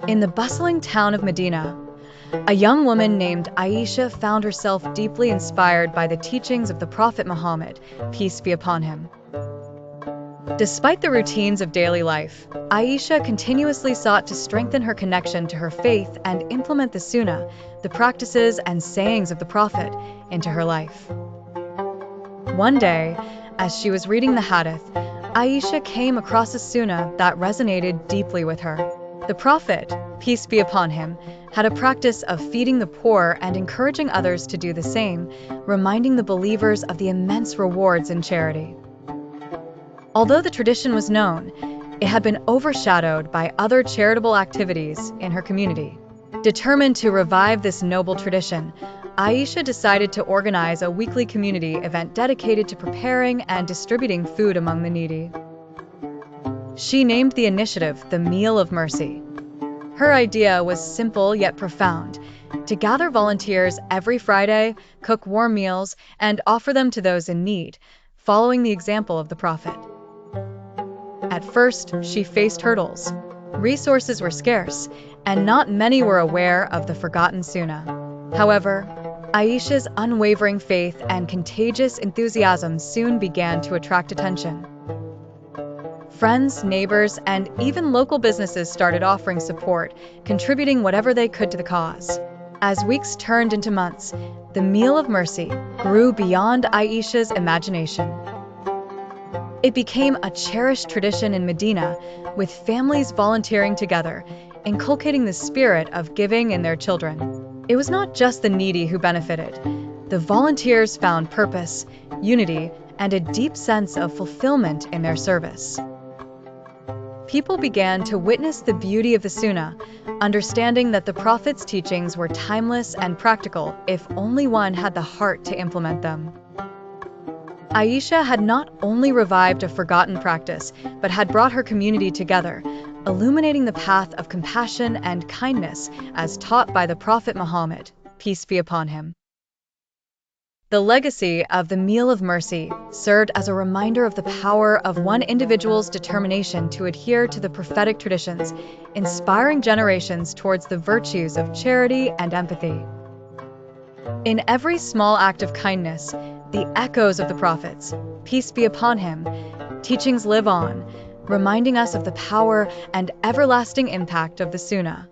In the bustling town of Medina, a young woman named Aisha found herself deeply inspired by the teachings of the Prophet Muhammad, peace be upon him. Despite the routines of daily life, Aisha continuously sought to strengthen her connection to her faith and implement the Sunnah, the practices and sayings of the Prophet, into her life. One day, as she was reading the Hadith, Aisha came across a Sunnah that resonated deeply with her. The Prophet, peace be upon him, had a practice of feeding the poor and encouraging others to do the same, reminding the believers of the immense rewards in charity. Although the tradition was known, it had been overshadowed by other charitable activities in her community. Determined to revive this noble tradition, Aisha decided to organize a weekly community event dedicated to preparing and distributing food among the needy. She named the initiative the Meal of Mercy. Her idea was simple yet profound: to gather volunteers every Friday, cook warm meals, and offer them to those in need, following the example of the Prophet. At first, she faced hurdles. Resources were scarce, and not many were aware of the forgotten Sunnah. However, Aisha's unwavering faith and contagious enthusiasm soon began to attract attention. Friends, neighbors, and even local businesses started offering support, contributing whatever they could to the cause. As weeks turned into months, the Meal of Mercy grew beyond Aisha's imagination. It became a cherished tradition in Medina, with families volunteering together, inculcating the spirit of giving in their children. It was not just the needy who benefited. The volunteers found purpose, unity, and a deep sense of fulfillment in their service. People began to witness the beauty of the Sunnah, understanding that the Prophet's teachings were timeless and practical if only one had the heart to implement them. Aisha had not only revived a forgotten practice, but had brought her community together, illuminating the path of compassion and kindness as taught by the Prophet Muhammad, peace be upon him. The legacy of the Meal of Mercy served as a reminder of the power of one individual's determination to adhere to the prophetic traditions, inspiring generations towards the virtues of charity and empathy. In every small act of kindness, the echoes of the Prophet's, peace be upon him, teachings live on, reminding us of the power and everlasting impact of the Sunnah.